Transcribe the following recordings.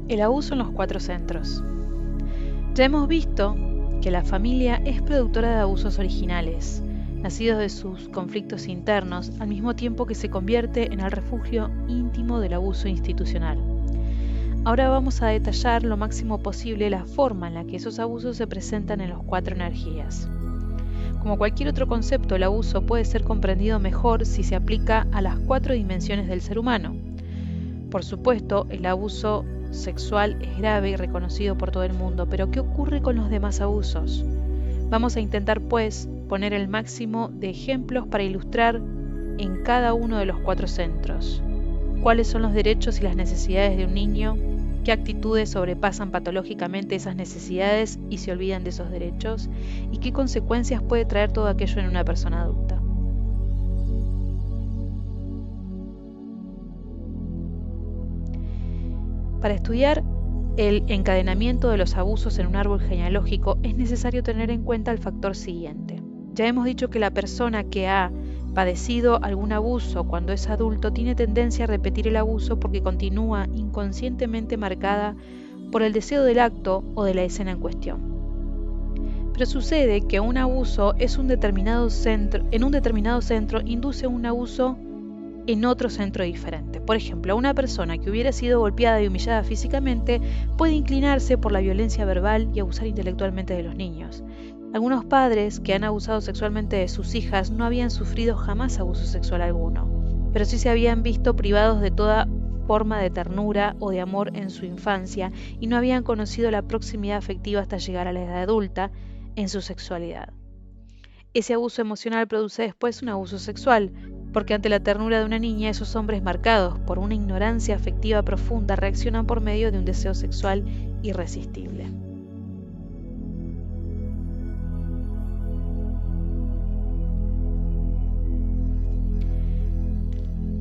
El abuso en los 4 centros. Ya hemos visto que la familia es productora de abusos originales, nacidos de sus conflictos internos, al mismo tiempo que se convierte en el refugio íntimo del abuso institucional. Ahora vamos a detallar lo máximo posible la forma en la que esos abusos se presentan en las 4 energías. Como cualquier otro concepto, el abuso puede ser comprendido mejor si se aplica a las 4 dimensiones del ser humano. Por supuesto, el abuso sexual es grave y reconocido por todo el mundo, pero ¿qué ocurre con los demás abusos? Vamos a intentar, pues, poner el máximo de ejemplos para ilustrar en cada uno de los 4 centros cuáles son los derechos y las necesidades de un niño, qué actitudes sobrepasan patológicamente esas necesidades y se olvidan de esos derechos, y qué consecuencias puede traer todo aquello en una persona adulta. Para estudiar el encadenamiento de los abusos en un árbol genealógico es necesario tener en cuenta el factor siguiente. Ya hemos dicho que la persona que ha padecido algún abuso cuando es adulto tiene tendencia a repetir el abuso porque continúa inconscientemente marcada por el deseo del acto o de la escena en cuestión. Pero sucede que un abuso en un determinado centro induce un abuso en otro centro diferente. Por ejemplo, una persona que hubiera sido golpeada y humillada físicamente puede inclinarse por la violencia verbal y abusar intelectualmente de los niños. Algunos padres que han abusado sexualmente de sus hijas no habían sufrido jamás abuso sexual alguno, pero sí se habían visto privados de toda forma de ternura o de amor en su infancia y no habían conocido la proximidad afectiva hasta llegar a la edad adulta en su sexualidad. Ese abuso emocional produce después un abuso sexual, porque ante la ternura de una niña, esos hombres marcados por una ignorancia afectiva profunda reaccionan por medio de un deseo sexual irresistible.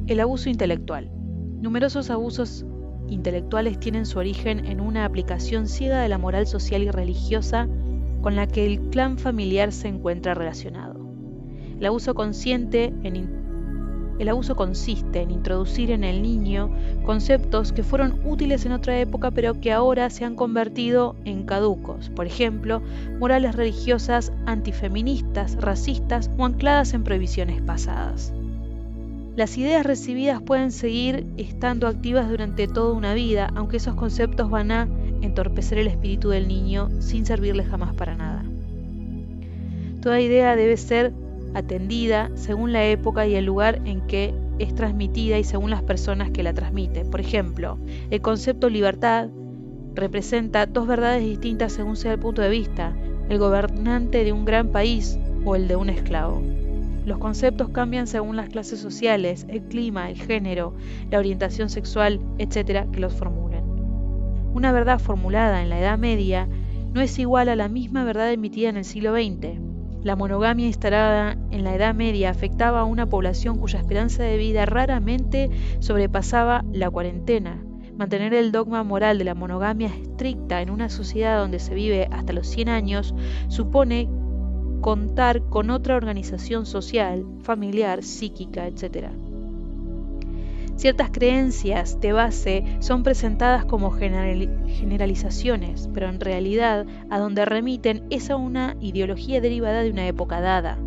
El abuso intelectual. Numerosos abusos intelectuales tienen su origen en una aplicación ciega de la moral social y religiosa con la que el clan familiar se encuentra relacionado. El abuso consiste en introducir en el niño conceptos que fueron útiles en otra época pero que ahora se han convertido en caducos, por ejemplo, morales religiosas antifeministas, racistas o ancladas en prohibiciones pasadas. Las ideas recibidas pueden seguir estando activas durante toda una vida, aunque esos conceptos van a entorpecer el espíritu del niño sin servirle jamás para nada. Toda idea debe ser atendida según la época y el lugar en que es transmitida y según las personas que la transmiten. Por ejemplo, el concepto libertad representa 2 verdades distintas según sea el punto de vista, el gobernante de un gran país o el de un esclavo. Los conceptos cambian según las clases sociales, el clima, el género, la orientación sexual, etc., que los formulen. Una verdad formulada en la Edad Media no es igual a la misma verdad emitida en el siglo XX. La monogamia instalada en la Edad Media afectaba a una población cuya esperanza de vida raramente sobrepasaba la cuarentena. Mantener el dogma moral de la monogamia estricta en una sociedad donde se vive hasta los 100 años supone contar con otra organización social, familiar, psíquica, etc. Ciertas creencias de base son presentadas como generalizaciones, pero en realidad a donde remiten es a una ideología derivada de una época dada.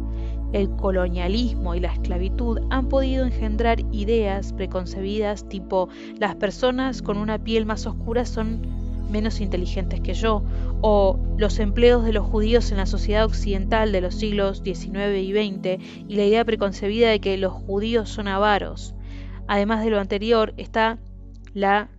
El colonialismo y la esclavitud han podido engendrar ideas preconcebidas tipo las personas con una piel más oscura son menos inteligentes que yo, o los empleos de los judíos en la sociedad occidental de los siglos XIX y XX y la idea preconcebida de que los judíos son avaros. Además de lo anterior está la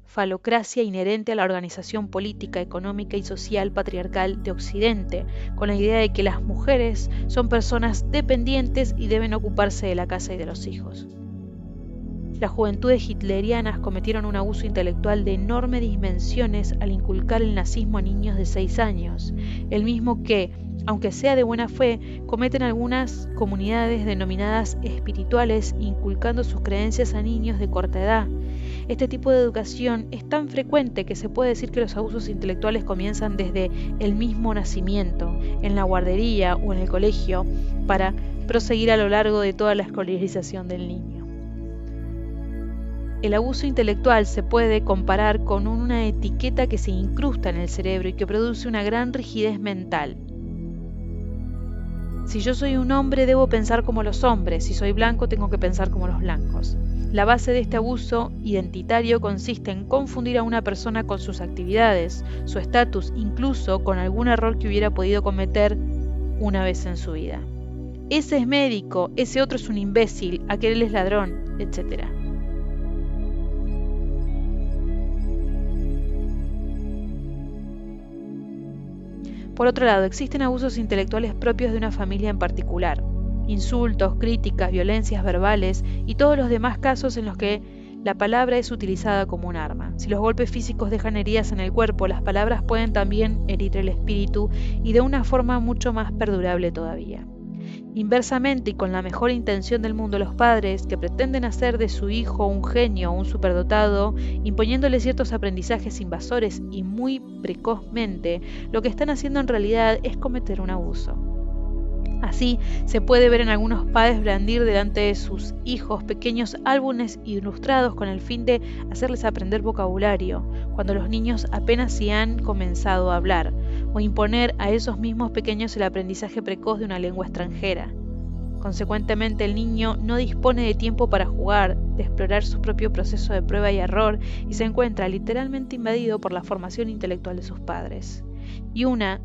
falocracia inherente a la organización política, económica y social patriarcal de Occidente, con la idea de que las mujeres son personas dependientes y deben ocuparse de la casa y de los hijos. Las juventudes hitlerianas cometieron un abuso intelectual de enormes dimensiones al inculcar el nazismo a niños de 6 años, el mismo que, aunque sea de buena fe, cometen algunas comunidades denominadas espirituales inculcando sus creencias a niños de corta edad. Este tipo de educación es tan frecuente que se puede decir que los abusos intelectuales comienzan desde el mismo nacimiento, en la guardería o en el colegio, para proseguir a lo largo de toda la escolarización del niño. El abuso intelectual se puede comparar con una etiqueta que se incrusta en el cerebro y que produce una gran rigidez mental. Si yo soy un hombre, debo pensar como los hombres. Si soy blanco, tengo que pensar como los blancos. La base de este abuso identitario consiste en confundir a una persona con sus actividades, su estatus, incluso con algún error que hubiera podido cometer una vez en su vida. Ese es médico, ese otro es un imbécil, aquel es ladrón, etc. Por otro lado, existen abusos intelectuales propios de una familia en particular. Insultos, críticas, violencias verbales y todos los demás casos en los que la palabra es utilizada como un arma. Si los golpes físicos dejan heridas en el cuerpo, las palabras pueden también herir el espíritu y de una forma mucho más perdurable todavía. Inversamente y con la mejor intención del mundo, los padres que pretenden hacer de su hijo un genio o un superdotado, imponiéndole ciertos aprendizajes invasores y muy precozmente, lo que están haciendo en realidad es cometer un abuso. Así, se puede ver en algunos padres blandir delante de sus hijos pequeños álbumes ilustrados con el fin de hacerles aprender vocabulario, cuando los niños apenas si han comenzado a hablar, o imponer a esos mismos pequeños el aprendizaje precoz de una lengua extranjera. Consecuentemente, el niño no dispone de tiempo para jugar, de explorar su propio proceso de prueba y error, y se encuentra literalmente invadido por la formación intelectual de sus padres. Y una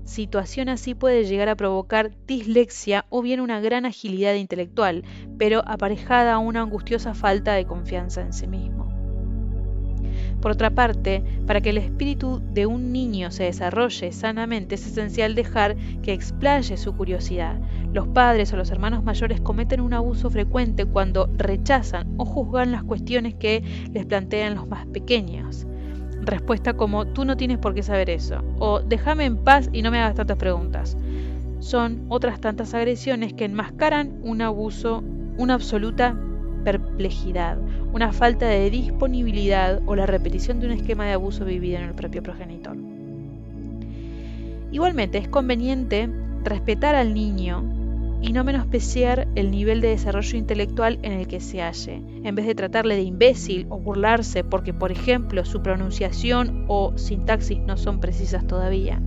situación así puede llegar a provocar dislexia o bien una gran agilidad intelectual, pero aparejada a una angustiosa falta de confianza en sí mismo. Por otra parte, para que el espíritu de un niño se desarrolle sanamente es esencial dejar que explaye su curiosidad. Los padres o los hermanos mayores cometen un abuso frecuente cuando rechazan o juzgan las cuestiones que les plantean los más pequeños. Respuesta como tú no tienes por qué saber eso, o déjame en paz y no me hagas tantas preguntas. Son otras tantas agresiones que enmascaran un abuso, una absoluta perplejidad, una falta de disponibilidad o la repetición de un esquema de abuso vivido en el propio progenitor. Igualmente es conveniente respetar al niño y no menospreciar el nivel de desarrollo intelectual en el que se halle, en vez de tratarle de imbécil o burlarse porque, por ejemplo, su pronunciación o sintaxis no son precisas todavía.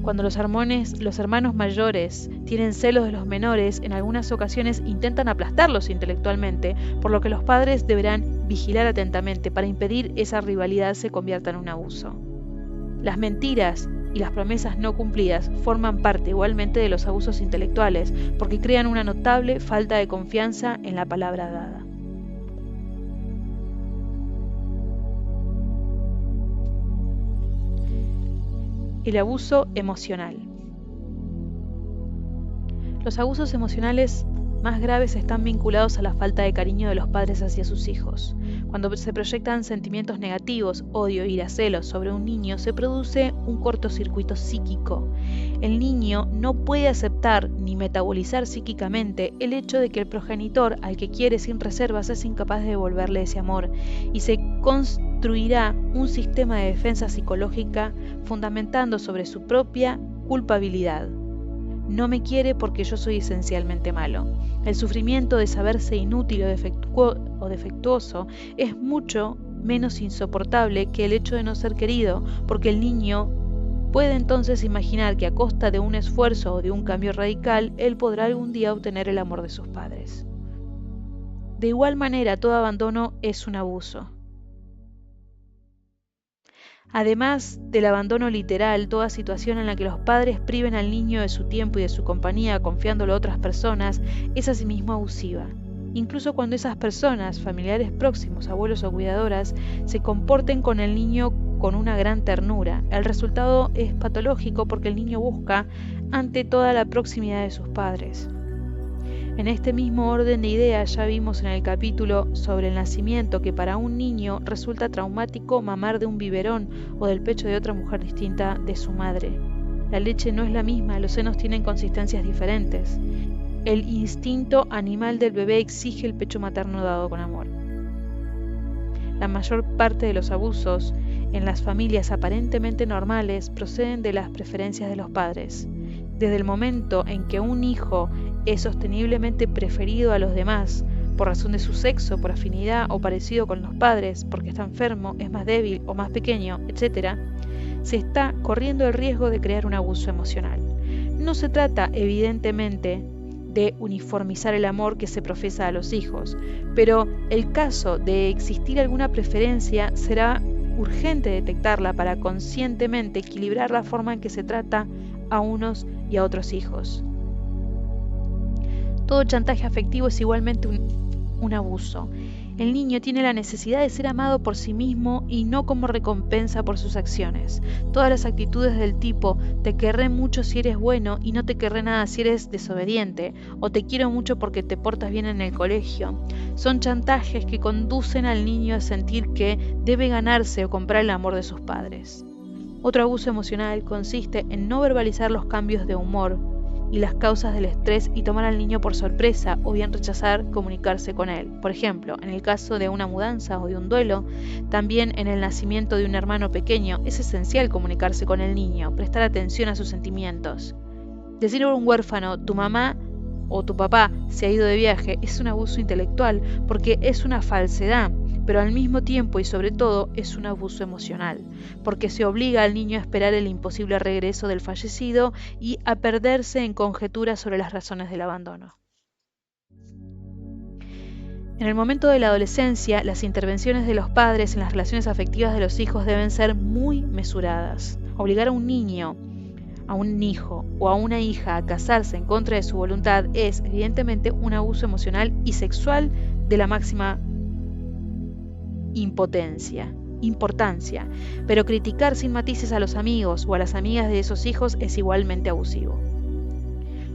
Cuando los hermanos mayores tienen celos de los menores, en algunas ocasiones intentan aplastarlos intelectualmente, por lo que los padres deberán vigilar atentamente para impedir esa rivalidad se convierta en un abuso. Las mentiras y las promesas no cumplidas forman parte igualmente de los abusos intelectuales, porque crean una notable falta de confianza en la palabra dada. El abuso emocional. Los abusos emocionales más graves están vinculados a la falta de cariño de los padres hacia sus hijos. Cuando se proyectan sentimientos negativos, odio, ira, celos sobre un niño, se produce un cortocircuito psíquico. El niño no puede aceptar ni metabolizar psíquicamente el hecho de que el progenitor, al que quiere sin reservas, es incapaz de devolverle ese amor, y se construirá un sistema de defensa psicológica fundamentando sobre su propia culpabilidad. No me quiere porque yo soy esencialmente malo. El sufrimiento de saberse inútil o defectuoso es mucho menos insoportable que el hecho de no ser querido, porque el niño puede entonces imaginar que a costa de un esfuerzo o de un cambio radical, él podrá algún día obtener el amor de sus padres. De igual manera, todo abandono es un abuso. Además del abandono literal, toda situación en la que los padres priven al niño de su tiempo y de su compañía confiándolo a otras personas es asimismo abusiva. Incluso cuando esas personas, familiares próximos, abuelos o cuidadoras, se comporten con el niño con una gran ternura, el resultado es patológico porque el niño busca ante toda la proximidad de sus padres. En este mismo orden de ideas ya vimos en el capítulo sobre el nacimiento que para un niño resulta traumático mamar de un biberón o del pecho de otra mujer distinta de su madre. La leche no es la misma, los senos tienen consistencias diferentes. El instinto animal del bebé exige el pecho materno dado con amor. La mayor parte de los abusos en las familias aparentemente normales proceden de las preferencias de los padres. Desde el momento en que un hijo es sosteniblemente preferido a los demás, por razón de su sexo, por afinidad o parecido con los padres, porque está enfermo, es más débil o más pequeño, etc., se está corriendo el riesgo de crear un abuso emocional. No se trata, evidentemente, de uniformizar el amor que se profesa a los hijos, pero el caso de existir alguna preferencia será urgente detectarla para conscientemente equilibrar la forma en que se trata a unos y a otros hijos. Todo chantaje afectivo es igualmente un abuso. El niño tiene la necesidad de ser amado por sí mismo y no como recompensa por sus acciones. Todas las actitudes del tipo te querré mucho si eres bueno y no te querré nada si eres desobediente, o te quiero mucho porque te portas bien en el colegio, son chantajes que conducen al niño a sentir que debe ganarse o comprar el amor de sus padres. Otro abuso emocional consiste en no verbalizar los cambios de humor y las causas del estrés y tomar al niño por sorpresa o bien rechazar comunicarse con él. Por ejemplo, en el caso de una mudanza o de un duelo, también en el nacimiento de un hermano pequeño, es esencial comunicarse con el niño, prestar atención a sus sentimientos. Decir a un huérfano, tu mamá o tu papá se ha ido de viaje, es un abuso intelectual porque es una falsedad, pero al mismo tiempo y sobre todo es un abuso emocional, porque se obliga al niño a esperar el imposible regreso del fallecido y a perderse en conjeturas sobre las razones del abandono. En el momento de la adolescencia, las intervenciones de los padres en las relaciones afectivas de los hijos deben ser muy mesuradas. Obligar a un niño, a un hijo o a una hija a casarse en contra de su voluntad es, evidentemente, un abuso emocional y sexual de la máxima importancia, pero criticar sin matices a los amigos o a las amigas de esos hijos es igualmente abusivo.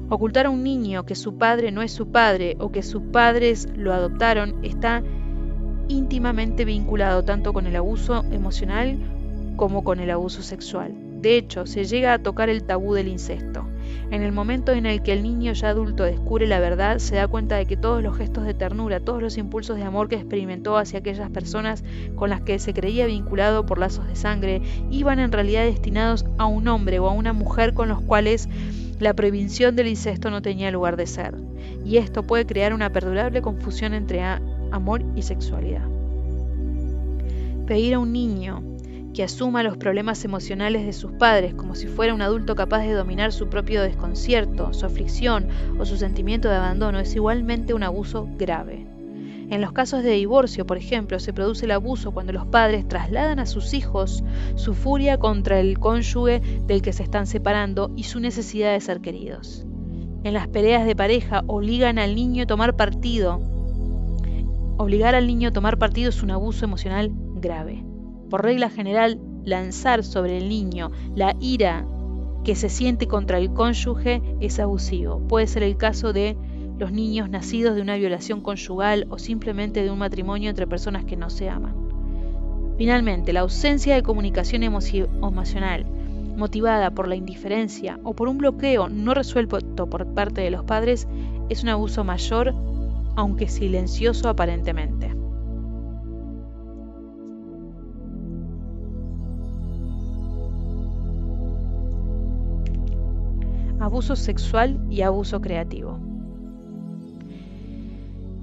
Ocultar a un niño que su padre no es su padre o que sus padres lo adoptaron está íntimamente vinculado tanto con el abuso emocional como con el abuso sexual. De hecho, se llega a tocar el tabú del incesto. En el momento en el que el niño ya adulto descubre la verdad, se da cuenta de que todos los gestos de ternura, todos los impulsos de amor que experimentó hacia aquellas personas con las que se creía vinculado por lazos de sangre, iban en realidad destinados a un hombre o a una mujer con los cuales la prohibición del incesto no tenía lugar de ser. Y esto puede crear una perdurable confusión entre amor y sexualidad. Pedir a un niño que asuma los problemas emocionales de sus padres como si fuera un adulto capaz de dominar su propio desconcierto, su aflicción o su sentimiento de abandono es igualmente un abuso grave. En los casos de divorcio, por ejemplo, se produce el abuso cuando los padres trasladan a sus hijos su furia contra el cónyuge del que se están separando y su necesidad de ser queridos. En las peleas de pareja obligan al niño a tomar partido. Obligar al niño a tomar partido es un abuso emocional grave. Por regla general, lanzar sobre el niño la ira que se siente contra el cónyuge es abusivo. Puede ser el caso de los niños nacidos de una violación conyugal o simplemente de un matrimonio entre personas que no se aman. Finalmente, la ausencia de comunicación emocional motivada por la indiferencia o por un bloqueo no resuelto por parte de los padres es un abuso mayor, aunque silencioso aparentemente. Abuso sexual y abuso creativo.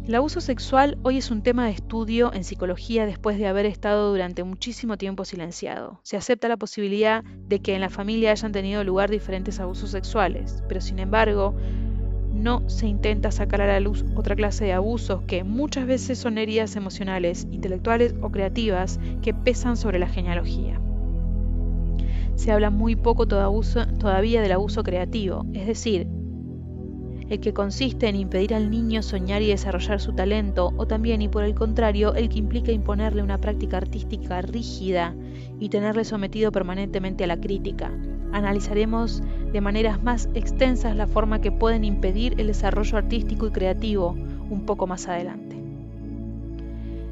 El abuso sexual hoy es un tema de estudio en psicología después de haber estado durante muchísimo tiempo silenciado. Se acepta la posibilidad de que en la familia hayan tenido lugar diferentes abusos sexuales, pero sin embargo, no se intenta sacar a la luz otra clase de abusos que muchas veces son heridas emocionales, intelectuales o creativas que pesan sobre la genealogía. Se habla muy poco todavía del abuso creativo, es decir, el que consiste en impedir al niño soñar y desarrollar su talento, o también, y por el contrario, el que implica imponerle una práctica artística rígida y tenerle sometido permanentemente a la crítica. Analizaremos de maneras más extensas la forma que pueden impedir el desarrollo artístico y creativo un poco más adelante.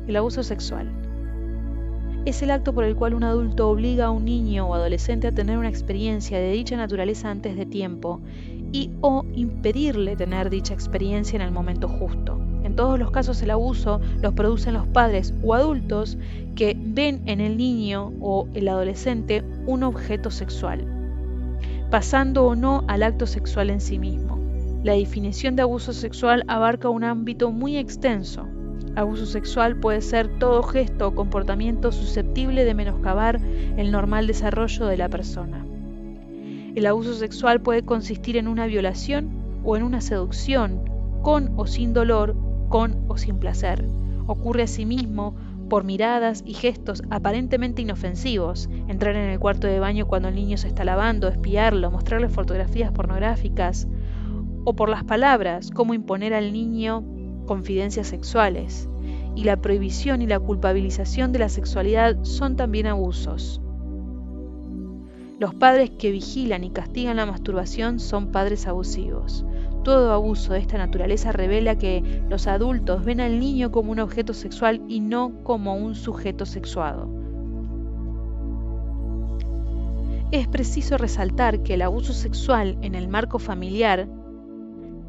El abuso sexual es el acto por el cual un adulto obliga a un niño o adolescente a tener una experiencia de dicha naturaleza antes de tiempo y o impedirle tener dicha experiencia en el momento justo. En todos los casos el abuso los producen los padres o adultos que ven en el niño o el adolescente un objeto sexual, pasando o no al acto sexual en sí mismo. La definición de abuso sexual abarca un ámbito muy extenso. Abuso sexual puede ser todo gesto o comportamiento susceptible de menoscabar el normal desarrollo de la persona. El abuso sexual puede consistir en una violación o en una seducción, con o sin dolor, con o sin placer. Ocurre asimismo por miradas y gestos aparentemente inofensivos, entrar en el cuarto de baño cuando el niño se está lavando, espiarlo, mostrarle fotografías pornográficas, o por las palabras, como imponer al niño confidencias sexuales. Y la prohibición y la culpabilización de la sexualidad son también abusos. Los padres que vigilan y castigan la masturbación son padres abusivos. Todo abuso de esta naturaleza revela que los adultos ven al niño como un objeto sexual y no como un sujeto sexuado. Es preciso resaltar que el abuso sexual en el marco familiar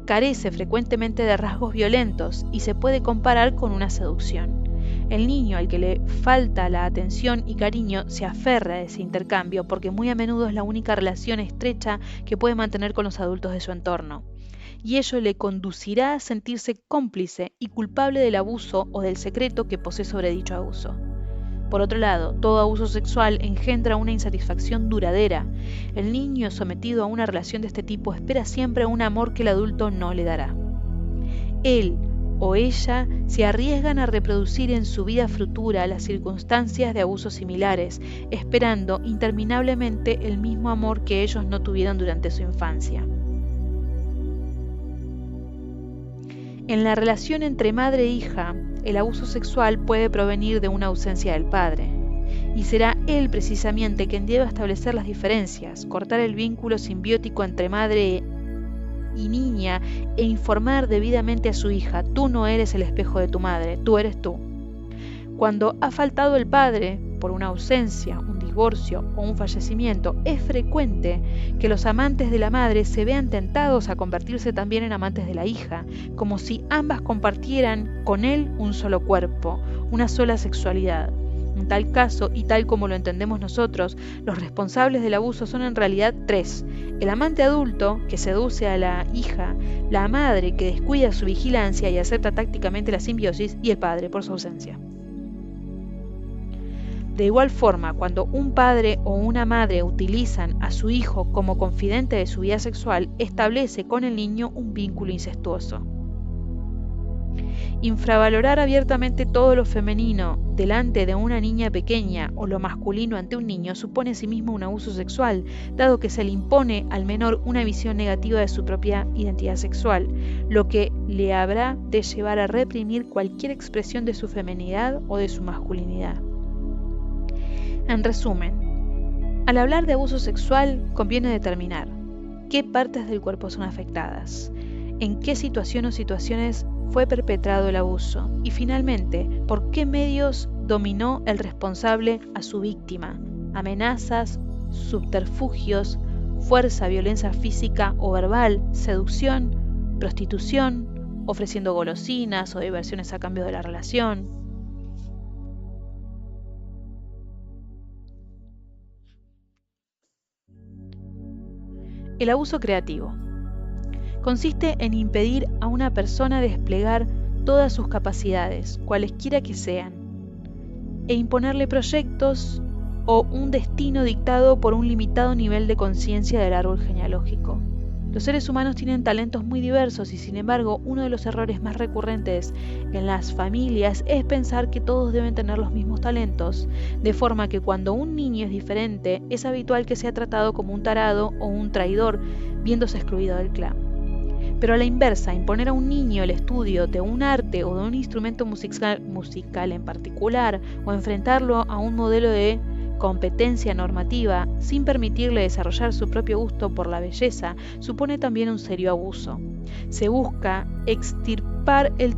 carece frecuentemente de rasgos violentos y se puede comparar con una seducción. El niño al que le falta la atención y cariño se aferra a ese intercambio porque muy a menudo es la única relación estrecha que puede mantener con los adultos de su entorno. Y ello le conducirá a sentirse cómplice y culpable del abuso o del secreto que posee sobre dicho abuso. Por otro lado, todo abuso sexual engendra una insatisfacción duradera. El niño sometido a una relación de este tipo espera siempre un amor que el adulto no le dará. Él o ella se arriesgan a reproducir en su vida futura las circunstancias de abusos similares, esperando interminablemente el mismo amor que ellos no tuvieron durante su infancia. En la relación entre madre e hija, el abuso sexual puede provenir de una ausencia del padre, y será él precisamente quien debe establecer las diferencias, cortar el vínculo simbiótico entre madre y niña e informar debidamente a su hija: tú no eres el espejo de tu madre, tú eres tú. Cuando ha faltado el padre por una ausencia, un divorcio o un fallecimiento, es frecuente que los amantes de la madre se vean tentados a convertirse también en amantes de la hija, como si ambas compartieran con él un solo cuerpo, una sola sexualidad. En tal caso, y tal como lo entendemos nosotros, los responsables del abuso son en realidad tres: el amante adulto, que seduce a la hija; la madre, que descuida su vigilancia y acepta tácticamente la simbiosis; y el padre, por su ausencia. De igual forma, cuando un padre o una madre utilizan a su hijo como confidente de su vida sexual, establece con el niño un vínculo incestuoso. Infravalorar abiertamente todo lo femenino delante de una niña pequeña o lo masculino ante un niño supone asimismo un abuso sexual, dado que se le impone al menor una visión negativa de su propia identidad sexual, lo que le habrá de llevar a reprimir cualquier expresión de su feminidad o de su masculinidad. En resumen, al hablar de abuso sexual conviene determinar qué partes del cuerpo son afectadas, en qué situación o situaciones fue perpetrado el abuso y finalmente por qué medios dominó el responsable a su víctima: amenazas, subterfugios, fuerza, violencia física o verbal, seducción, prostitución, ofreciendo golosinas o diversiones a cambio de la relación. El abuso creativo consiste en impedir a una persona desplegar todas sus capacidades, cualesquiera que sean, e imponerle proyectos o un destino dictado por un limitado nivel de conciencia del árbol genealógico. Los seres humanos tienen talentos muy diversos y, sin embargo, uno de los errores más recurrentes en las familias es pensar que todos deben tener los mismos talentos, de forma que cuando un niño es diferente, es habitual que sea tratado como un tarado o un traidor, viéndose excluido del clan. Pero a la inversa, imponer a un niño el estudio de un arte o de un instrumento musical en particular, o enfrentarlo a un modelo de competencia normativa sin permitirle desarrollar su propio gusto por la belleza, supone también un serio abuso. Se busca extirpar el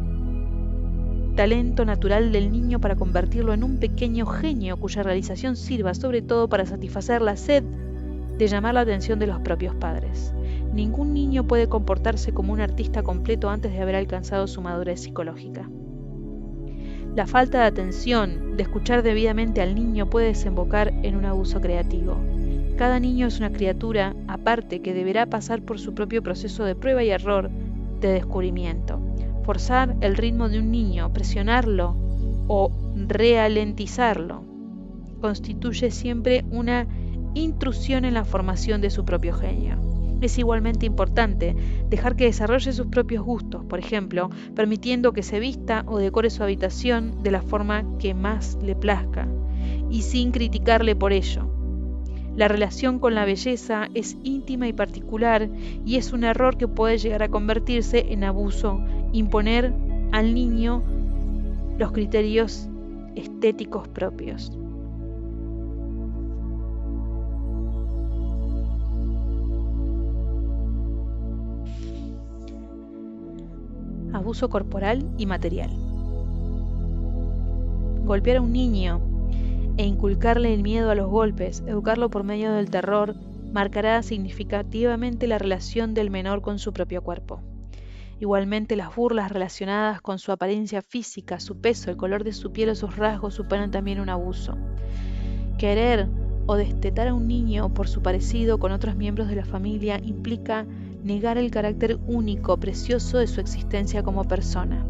talento natural del niño para convertirlo en un pequeño genio cuya realización sirva sobre todo para satisfacer la sed de llamar la atención de los propios padres. Ningún niño puede comportarse como un artista completo antes de haber alcanzado su madurez psicológica. La falta de atención, de escuchar debidamente al niño, puede desembocar en un abuso creativo. Cada niño es una criatura aparte que deberá pasar por su propio proceso de prueba y error de descubrimiento. Forzar el ritmo de un niño, presionarlo o ralentizarlo, constituye siempre una intrusión en la formación de su propio genio. Es igualmente importante dejar que desarrolle sus propios gustos, por ejemplo, permitiendo que se vista o decore su habitación de la forma que más le plazca, y sin criticarle por ello. La relación con la belleza es íntima y particular, y es un error que puede llegar a convertirse en abuso, imponer al niño los criterios estéticos propios. Abuso corporal y material. Golpear a un niño e inculcarle el miedo a los golpes, educarlo por medio del terror, marcará significativamente la relación del menor con su propio cuerpo. Igualmente, las burlas relacionadas con su apariencia física, su peso, el color de su piel o sus rasgos suponen también un abuso. Querer o destetar a un niño por su parecido con otros miembros de la familia implica negar el carácter único, precioso de su existencia como persona.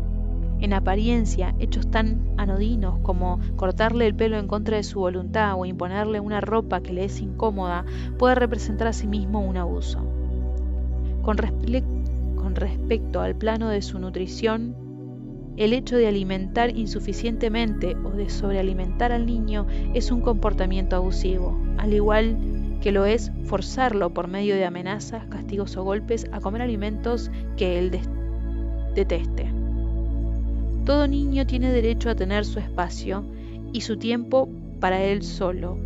En apariencia, hechos tan anodinos como cortarle el pelo en contra de su voluntad o imponerle una ropa que le es incómoda puede representar a sí mismo un abuso. Con respecto al plano de su nutrición, el hecho de alimentar insuficientemente o de sobrealimentar al niño es un comportamiento abusivo, al igual que lo es forzarlo por medio de amenazas, castigos o golpes a comer alimentos que él deteste. Todo niño tiene derecho a tener su espacio y su tiempo para él solo,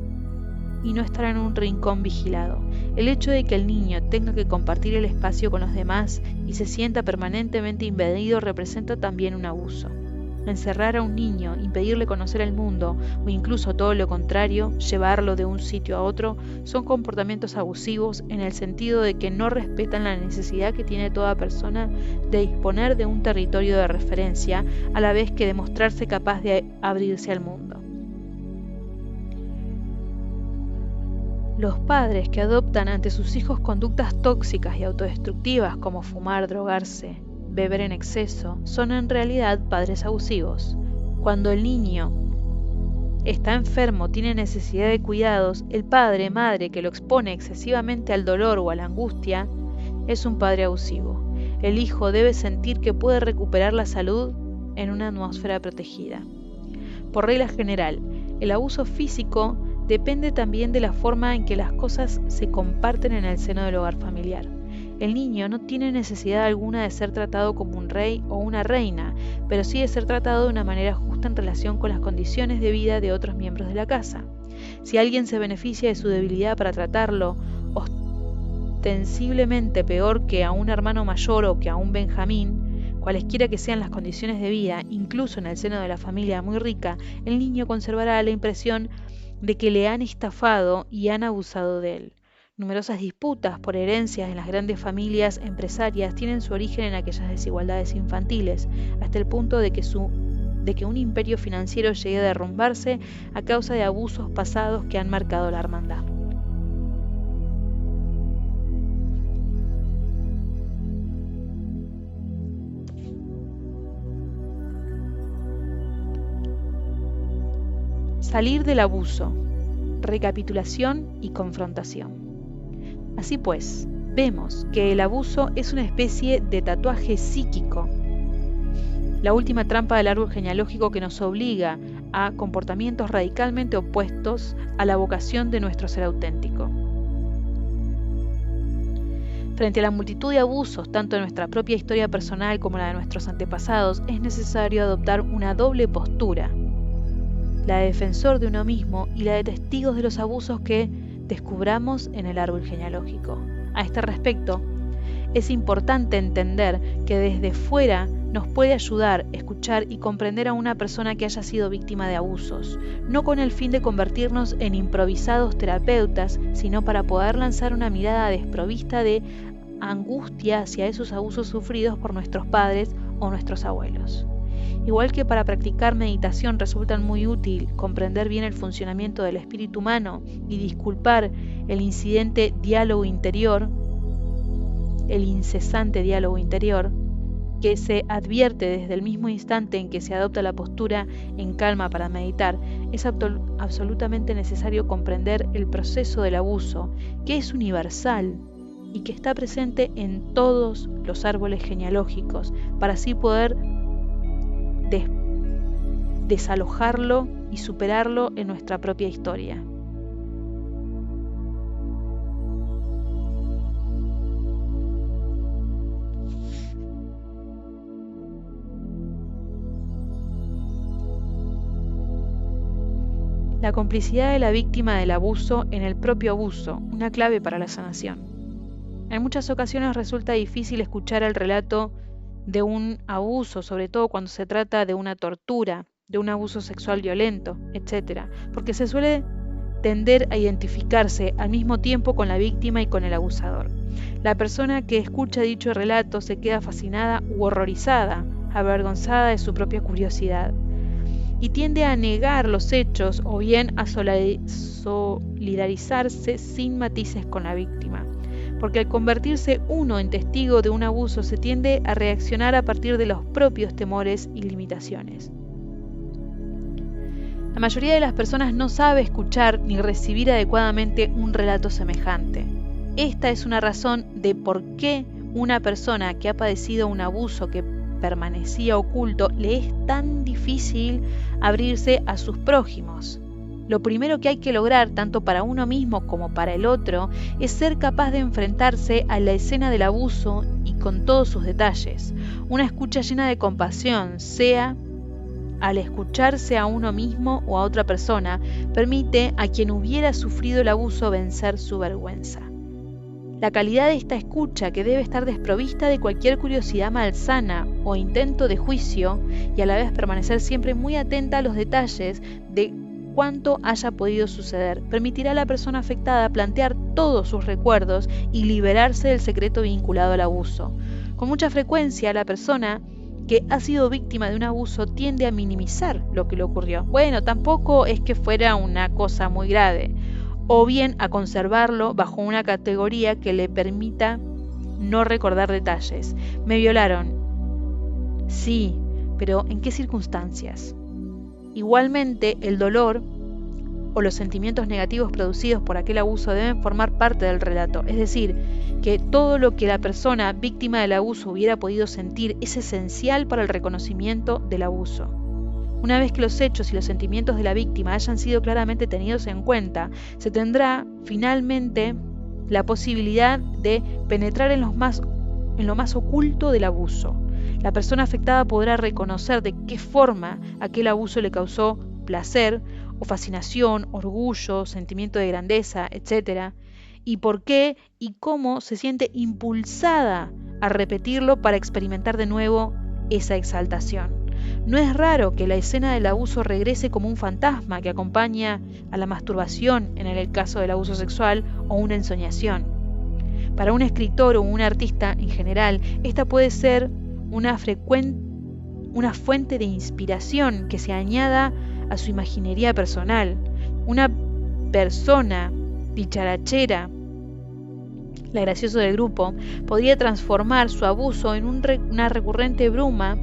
y no estar en un rincón vigilado. El hecho de que el niño tenga que compartir el espacio con los demás y se sienta permanentemente invadido representa también un abuso. Encerrar a un niño, impedirle conocer el mundo o incluso todo lo contrario, llevarlo de un sitio a otro, son comportamientos abusivos en el sentido de que no respetan la necesidad que tiene toda persona de disponer de un territorio de referencia, a la vez que de mostrarse capaz de abrirse al mundo. Los padres que adoptan ante sus hijos conductas tóxicas y autodestructivas como fumar, drogarse, beber en exceso, son en realidad padres abusivos. Cuando el niño está enfermo, tiene necesidad de cuidados, el padre, madre que lo expone excesivamente al dolor o a la angustia, es un padre abusivo. El hijo debe sentir que puede recuperar la salud en una atmósfera protegida. Por regla general, el abuso físico depende también de la forma en que las cosas se comparten en el seno del hogar familiar. El niño no tiene necesidad alguna de ser tratado como un rey o una reina, pero sí de ser tratado de una manera justa en relación con las condiciones de vida de otros miembros de la casa. Si alguien se beneficia de su debilidad para tratarlo ostensiblemente peor que a un hermano mayor o que a un Benjamín, cualesquiera que sean las condiciones de vida, incluso en el seno de la familia muy rica, el niño conservará la impresión de que le han estafado y han abusado de él. Numerosas disputas por herencias en las grandes familias empresarias tienen su origen en aquellas desigualdades infantiles, hasta el punto de que un imperio financiero llegue a derrumbarse a causa de abusos pasados que han marcado la hermandad. Salir del abuso, recapitulación y confrontación. Así pues, vemos que el abuso es una especie de tatuaje psíquico, la última trampa del árbol genealógico que nos obliga a comportamientos radicalmente opuestos a la vocación de nuestro ser auténtico. Frente a la multitud de abusos, tanto de nuestra propia historia personal como la de nuestros antepasados, es necesario adoptar una doble postura, la de defensor de uno mismo y la de testigos de los abusos que descubramos en el árbol genealógico. A este respecto, es importante entender que desde fuera nos puede ayudar, escuchar y comprender a una persona que haya sido víctima de abusos, no con el fin de convertirnos en improvisados terapeutas, sino para poder lanzar una mirada desprovista de angustia hacia esos abusos sufridos por nuestros padres o nuestros abuelos. Igual que para practicar meditación resulta muy útil comprender bien el funcionamiento del espíritu humano y disculpar el incesante diálogo interior, que se advierte desde el mismo instante en que se adopta la postura en calma para meditar, es absolutamente necesario comprender el proceso del abuso, que es universal y que está presente en todos los árboles genealógicos, para así poder desalojarlo y superarlo en nuestra propia historia. La complicidad de la víctima del abuso en el propio abuso, una clave para la sanación. En muchas ocasiones resulta difícil escuchar el relato de un abuso, sobre todo cuando se trata de una tortura, de un abuso sexual violento, etc., porque se suele tender a identificarse al mismo tiempo con la víctima y con el abusador. La persona que escucha dicho relato se queda fascinada u horrorizada, avergonzada de su propia curiosidad, y tiende a negar los hechos o bien a solidarizarse sin matices con la víctima, porque al convertirse uno en testigo de un abuso se tiende a reaccionar a partir de los propios temores y limitaciones. La mayoría de las personas no sabe escuchar ni recibir adecuadamente un relato semejante. Esta es una razón de por qué una persona que ha padecido un abuso que permanecía oculto le es tan difícil abrirse a sus prójimos. Lo primero que hay que lograr, tanto para uno mismo como para el otro, es ser capaz de enfrentarse a la escena del abuso y con todos sus detalles. Una escucha llena de compasión, sea al escucharse a uno mismo o a otra persona, permite a quien hubiera sufrido el abuso vencer su vergüenza. La calidad de esta escucha, que debe estar desprovista de cualquier curiosidad malsana o intento de juicio, y a la vez permanecer siempre muy atenta a los detalles de cuánto haya podido suceder, permitirá a la persona afectada plantear todos sus recuerdos y liberarse del secreto vinculado al abuso. Con mucha frecuencia, la persona que ha sido víctima de un abuso tiende a minimizar lo que le ocurrió. Bueno, tampoco es que fuera una cosa muy grave, o bien a conservarlo bajo una categoría que le permita no recordar detalles. Me violaron. Sí, pero ¿en qué circunstancias? Igualmente, el dolor o los sentimientos negativos producidos por aquel abuso deben formar parte del relato, es decir, que todo lo que la persona víctima del abuso hubiera podido sentir es esencial para el reconocimiento del abuso. Una vez que los hechos y los sentimientos de la víctima hayan sido claramente tenidos en cuenta, se tendrá finalmente la posibilidad de penetrar en lo más oculto del abuso. La persona afectada podrá reconocer de qué forma aquel abuso le causó placer o fascinación, orgullo, sentimiento de grandeza, etc., y por qué y cómo se siente impulsada a repetirlo para experimentar de nuevo esa exaltación. No es raro que la escena del abuso regrese como un fantasma que acompaña a la masturbación en el caso del abuso sexual o una ensoñación. Para un escritor o un artista en general, esta puede ser una fuente de inspiración que se añada a su imaginería personal. Una persona dicharachera, la graciosa del grupo, podría transformar su abuso en una recurrente bruma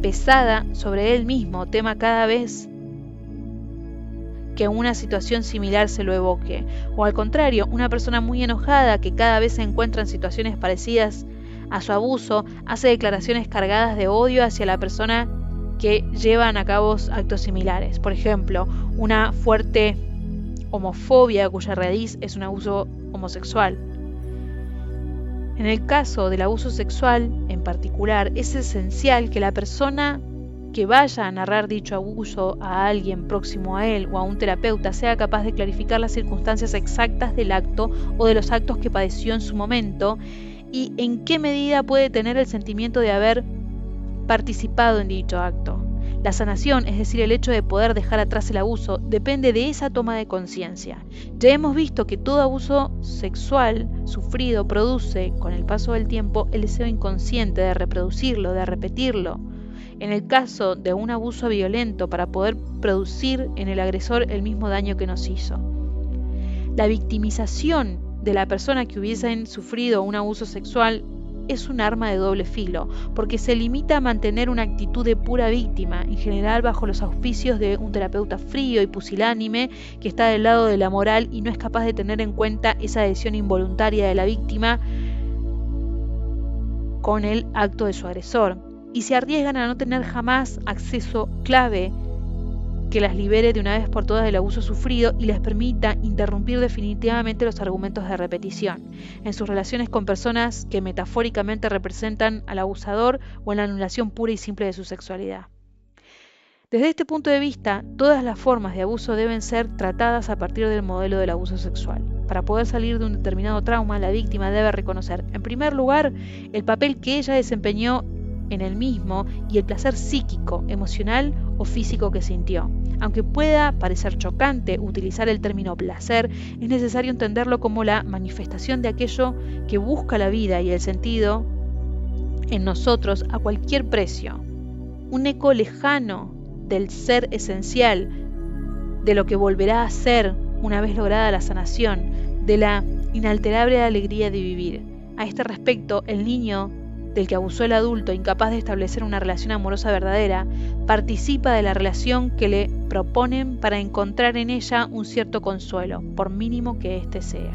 pesada sobre él mismo, tema cada vez que una situación similar se lo evoque. O al contrario, una persona muy enojada que cada vez se encuentra en situaciones parecidas a su abuso, hace declaraciones cargadas de odio hacia la persona que llevan a cabo actos similares. Por ejemplo, una fuerte homofobia cuya raíz es un abuso homosexual. En el caso del abuso sexual, en particular, es esencial que la persona que vaya a narrar dicho abuso a alguien próximo a él o a un terapeuta sea capaz de clarificar las circunstancias exactas del acto o de los actos que padeció en su momento y en qué medida puede tener el sentimiento de haber participado en dicho acto. La sanación, es decir, el hecho de poder dejar atrás el abuso, depende de esa toma de conciencia. Ya hemos visto que todo abuso sexual sufrido produce, con el paso del tiempo, el deseo inconsciente de reproducirlo, de repetirlo. En el caso de un abuso violento, para poder producir en el agresor el mismo daño que nos hizo. La victimización de la persona que hubiesen sufrido un abuso sexual es un arma de doble filo, porque se limita a mantener una actitud de pura víctima, en general bajo los auspicios de un terapeuta frío y pusilánime que está del lado de la moral y no es capaz de tener en cuenta esa adhesión involuntaria de la víctima con el acto de su agresor, y se arriesgan a no tener jamás acceso clave que las libere de una vez por todas del abuso sufrido y les permita interrumpir definitivamente los argumentos de repetición en sus relaciones con personas que metafóricamente representan al abusador o en la anulación pura y simple de su sexualidad. Desde este punto de vista, todas las formas de abuso deben ser tratadas a partir del modelo del abuso sexual. Para poder salir de un determinado trauma, la víctima debe reconocer, en primer lugar, el papel que ella desempeñó en el mismo y el placer psíquico, emocional o físico que sintió. Aunque pueda parecer chocante utilizar el término placer, es necesario entenderlo como la manifestación de aquello que busca la vida y el sentido en nosotros a cualquier precio. Un eco lejano del ser esencial, de lo que volverá a ser una vez lograda la sanación, de la inalterable alegría de vivir. A este respecto, el niño del que abusó el adulto, incapaz de establecer una relación amorosa verdadera, participa de la relación que le proponen para encontrar en ella un cierto consuelo, por mínimo que éste sea.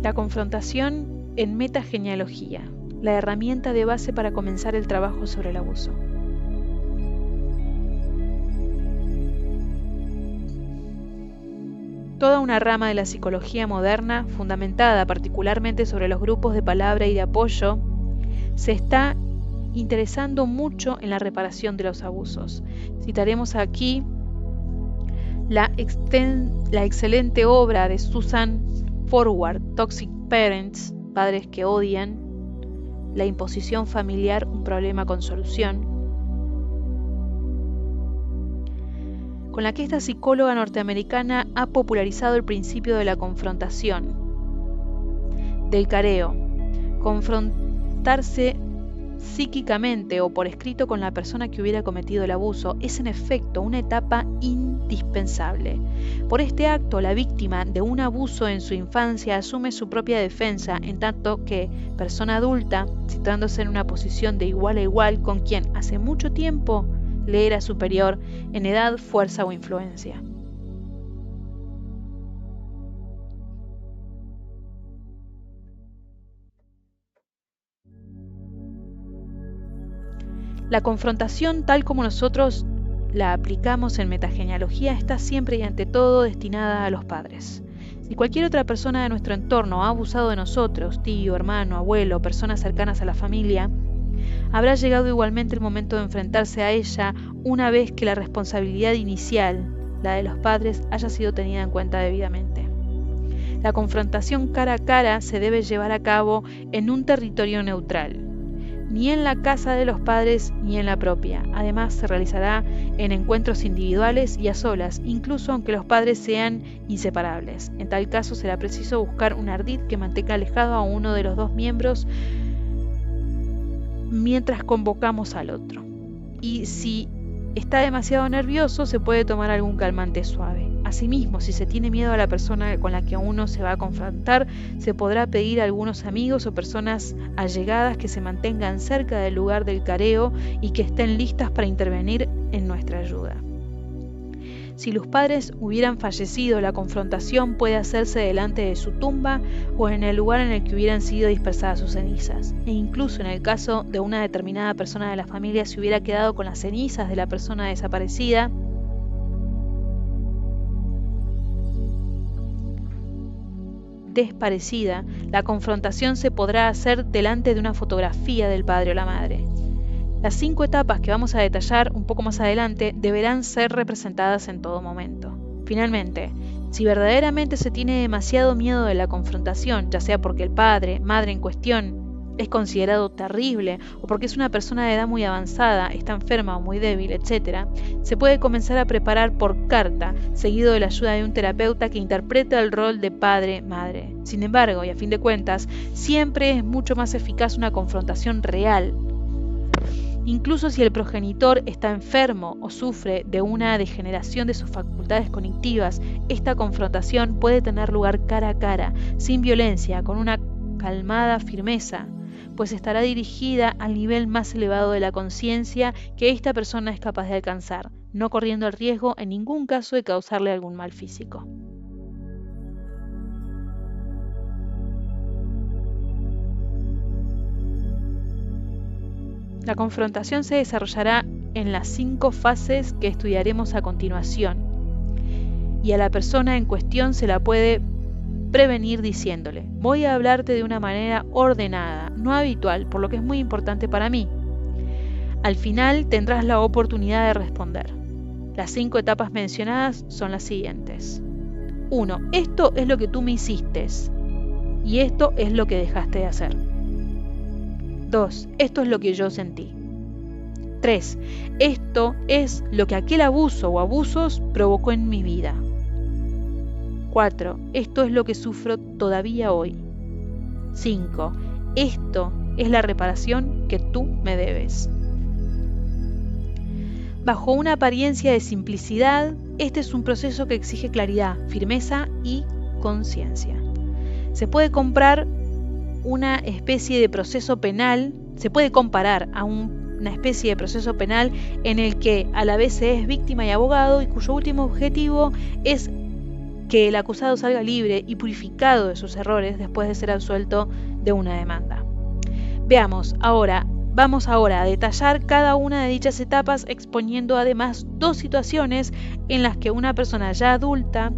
La confrontación en metagenealogía, la herramienta de base para comenzar el trabajo sobre el abuso. Toda una rama de la psicología moderna, fundamentada particularmente sobre los grupos de palabra y de apoyo, se está interesando mucho en la reparación de los abusos. Citaremos aquí la excelente obra de Susan Forward, Toxic Parents, Padres que odian, la imposición familiar, un problema con solución, con la que esta psicóloga norteamericana ha popularizado el principio de la confrontación, del careo, confrontarse psíquicamente o por escrito con la persona que hubiera cometido el abuso es en efecto una etapa indispensable. Por este acto, la víctima de un abuso en su infancia asume su propia defensa, en tanto que persona adulta, situándose en una posición de igual a igual con quien hace mucho tiempo le era superior en edad, fuerza o influencia. La confrontación, tal como nosotros la aplicamos en metagenealogía, está siempre y ante todo destinada a los padres. Si cualquier otra persona de nuestro entorno ha abusado de nosotros, tío, hermano, abuelo, personas cercanas a la familia, habrá llegado igualmente el momento de enfrentarse a ella una vez que la responsabilidad inicial, la de los padres, haya sido tenida en cuenta debidamente. La confrontación cara a cara se debe llevar a cabo en un territorio neutral, ni en la casa de los padres ni en la propia. Además, se realizará en encuentros individuales y a solas, incluso aunque los padres sean inseparables. En tal caso, será preciso buscar un ardid que mantenga alejado a uno de los dos miembros mientras convocamos al otro. Y si está demasiado nervioso, se puede tomar algún calmante suave. Asimismo, si se tiene miedo a la persona con la que uno se va a confrontar, se podrá pedir a algunos amigos o personas allegadas que se mantengan cerca del lugar del careo y que estén listas para intervenir en nuestra ayuda. Si los padres hubieran fallecido, la confrontación puede hacerse delante de su tumba o en el lugar en el que hubieran sido dispersadas sus cenizas. E incluso en el caso de una determinada persona de la familia se hubiera quedado con las cenizas de la persona desaparecida, la confrontación se podrá hacer delante de una fotografía del padre o la madre. Las 5 etapas que vamos a detallar un poco más adelante deberán ser representadas en todo momento. Finalmente, si verdaderamente se tiene demasiado miedo de la confrontación, ya sea porque el padre, madre en cuestión es considerado terrible o porque es una persona de edad muy avanzada, está enferma o muy débil, etc., se puede comenzar a preparar por carta, seguido de la ayuda de un terapeuta que interpreta el rol de padre-madre. Sin embargo, y a fin de cuentas, siempre es mucho más eficaz una confrontación real. Incluso si el progenitor está enfermo o sufre de una degeneración de sus facultades cognitivas, esta confrontación puede tener lugar cara a cara, sin violencia, con una calmada firmeza, pues estará dirigida al nivel más elevado de la conciencia que esta persona es capaz de alcanzar, no corriendo el riesgo en ningún caso de causarle algún mal físico. La confrontación se desarrollará en las 5 fases que estudiaremos a continuación, y a la persona en cuestión se la puede prevenir diciéndole: voy a hablarte de una manera ordenada, no habitual, por lo que es muy importante para mí. Al final tendrás la oportunidad de responder. Las 5 etapas mencionadas son las siguientes. 1. Esto es lo que tú me hiciste, y esto es lo que dejaste de hacer. 2. Esto es lo que yo sentí. 3. Esto es lo que aquel abuso o abusos provocó en mi vida. 4. Esto es lo que sufro todavía hoy. 5. Esto es la reparación que tú me debes. Bajo una apariencia de simplicidad, este es un proceso que exige claridad, firmeza y conciencia. Se puede comprar una especie de proceso penal, se puede comparar a una especie de proceso penal en el que a la vez se es víctima y abogado y cuyo último objetivo es que el acusado salga libre y purificado de sus errores después de ser absuelto de una demanda. Vamos ahora a detallar cada una de dichas etapas, exponiendo además 2 situaciones en las que una persona ya adulta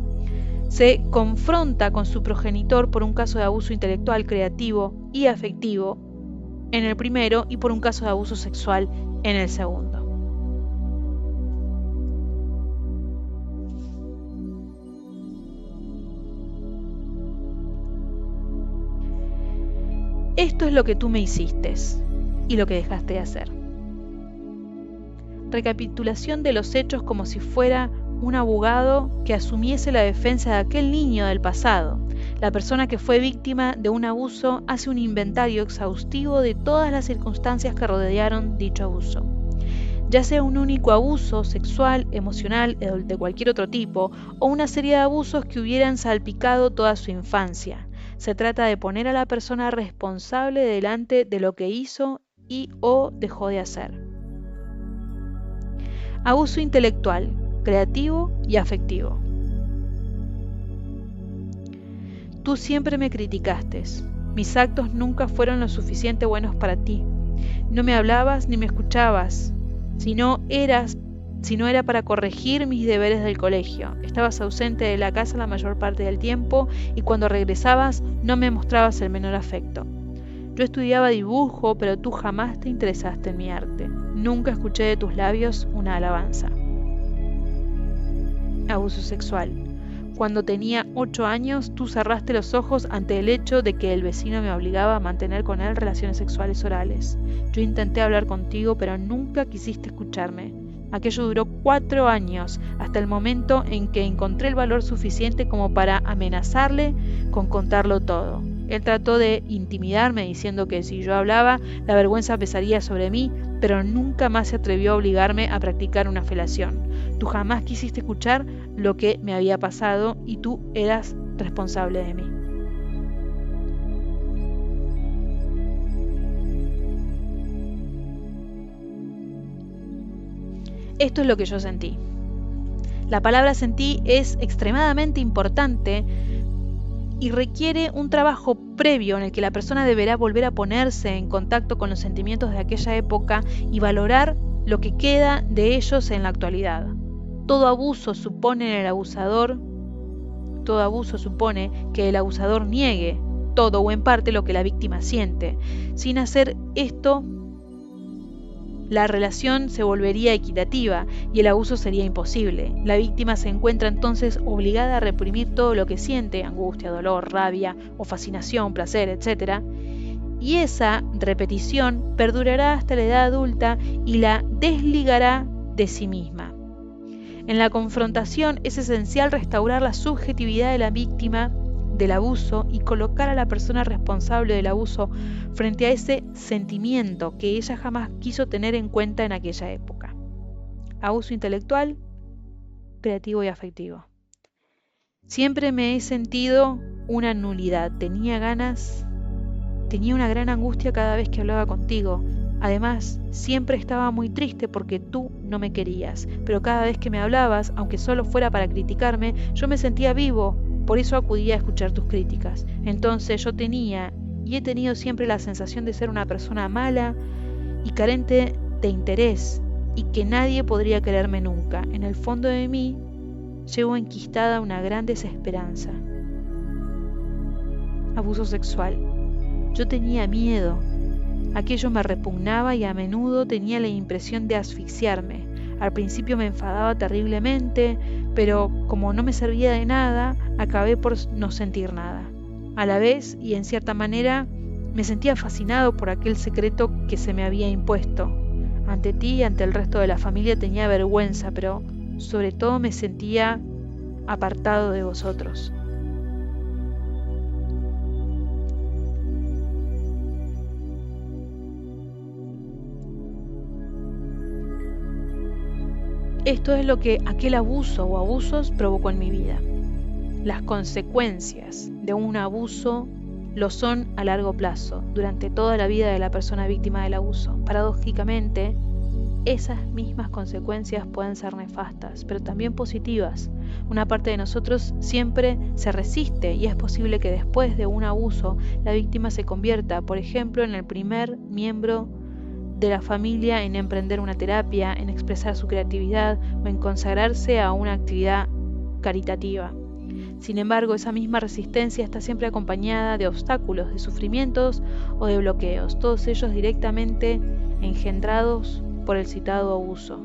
se confronta con su progenitor por un caso de abuso intelectual, creativo y afectivo en el primero y por un caso de abuso sexual en el segundo. Esto es lo que tú me hiciste y lo que dejaste de hacer. Recapitulación de los hechos como si fuera un abogado que asumiese la defensa de aquel niño del pasado. La persona que fue víctima de un abuso hace un inventario exhaustivo de todas las circunstancias que rodearon dicho abuso. Ya sea un único abuso sexual, emocional o de cualquier otro tipo, o una serie de abusos que hubieran salpicado toda su infancia. Se trata de poner a la persona responsable delante de lo que hizo y o dejó de hacer. Abuso intelectual, creativo y afectivo. Tú siempre me criticaste. Mis actos nunca fueron lo suficiente buenos para ti. No me hablabas ni me escuchabas. Si no era para corregir mis deberes del colegio. Estabas ausente de la casa la mayor parte del tiempo y cuando regresabas no me mostrabas el menor afecto. Yo estudiaba dibujo, pero tú jamás te interesaste en mi arte. Nunca escuché de tus labios una alabanza. Abuso sexual. Cuando tenía 8 años, tú cerraste los ojos ante el hecho de que el vecino me obligaba a mantener con él relaciones sexuales orales. Yo intenté hablar contigo, pero nunca quisiste escucharme. Aquello duró 4 años, hasta el momento en que encontré el valor suficiente como para amenazarle con contarlo todo. Él trató de intimidarme diciendo que si yo hablaba, la vergüenza pesaría sobre mí, pero nunca más se atrevió a obligarme a practicar una felación. Tú jamás quisiste escuchar lo que me había pasado y tú eras responsable de mí. Esto es lo que yo sentí. La palabra sentí es extremadamente importante y requiere un trabajo previo en el que la persona deberá volver a ponerse en contacto con los sentimientos de aquella época y valorar lo que queda de ellos en la actualidad. Todo abuso supone que el abusador niegue todo o en parte lo que la víctima siente. Sin hacer esto, la relación se volvería equitativa y el abuso sería imposible. La víctima se encuentra entonces obligada a reprimir todo lo que siente, angustia, dolor, rabia o fascinación, placer, etc. Y esa repetición perdurará hasta la edad adulta y la desligará de sí misma. En la confrontación es esencial restaurar la subjetividad de la víctima del abuso y colocar a la persona responsable del abuso frente a ese sentimiento que ella jamás quiso tener en cuenta en aquella época. Abuso intelectual, creativo y afectivo. Siempre me he sentido una nulidad, tenía una gran angustia cada vez que hablaba contigo. Además, siempre estaba muy triste porque tú no me querías, pero cada vez que me hablabas, aunque solo fuera para criticarme, yo me sentía vivo, por eso acudía a escuchar tus críticas. Entonces yo tenía y he tenido siempre la sensación de ser una persona mala y carente de interés, y que nadie podría quererme nunca. En el fondo de mí llevo enquistada una gran desesperanza. Abuso sexual. Yo tenía miedo. Aquello me repugnaba y a menudo tenía la impresión de asfixiarme. Al principio me enfadaba terriblemente, pero como no me servía de nada, acabé por no sentir nada. A la vez, y en cierta manera, me sentía fascinado por aquel secreto que se me había impuesto. Ante ti y ante el resto de la familia tenía vergüenza, pero sobre todo me sentía apartado de vosotros. Esto es lo que aquel abuso o abusos provocó en mi vida. Las consecuencias de un abuso lo son a largo plazo, durante toda la vida de la persona víctima del abuso. Paradójicamente, esas mismas consecuencias pueden ser nefastas, pero también positivas. Una parte de nosotros siempre se resiste y es posible que después de un abuso la víctima se convierta, por ejemplo, en el primer miembro de la familia en emprender una terapia, en expresar su creatividad o en consagrarse a una actividad caritativa. Sin embargo, esa misma resistencia está siempre acompañada de obstáculos, de sufrimientos o de bloqueos, todos ellos directamente engendrados por el citado abuso.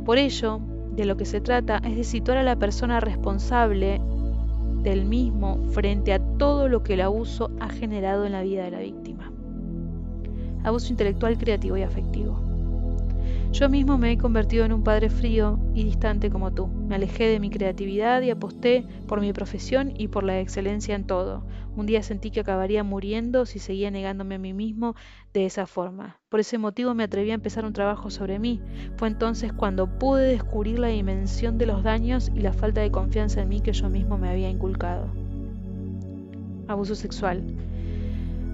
Por ello, de lo que se trata es de situar a la persona responsable del mismo frente a todo lo que el abuso ha generado en la vida de la víctima. Abuso intelectual, creativo y afectivo. Yo mismo me he convertido en un padre frío y distante como tú. Me alejé de mi creatividad y aposté por mi profesión y por la excelencia en todo. Un día sentí que acabaría muriendo si seguía negándome a mí mismo de esa forma. Por ese motivo me atreví a empezar un trabajo sobre mí. Fue entonces cuando pude descubrir la dimensión de los daños y la falta de confianza en mí que yo mismo me había inculcado. Abuso sexual.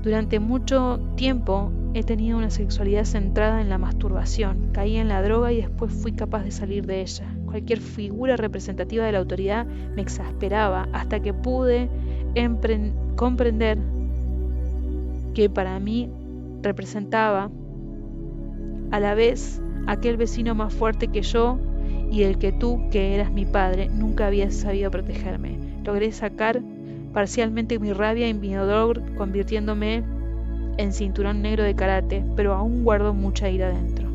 Durante mucho tiempo he tenido una sexualidad centrada en la masturbación. Caí en la droga y después fui capaz de salir de ella. Cualquier figura representativa de la autoridad me exasperaba hasta que pude comprender que para mí representaba a la vez aquel vecino más fuerte que yo y del que tú, que eras mi padre, nunca habías sabido protegerme. Logré sacar parcialmente mi rabia y mi dolor, convirtiéndome en cinturón negro de karate, pero aún guardo mucha ira dentro.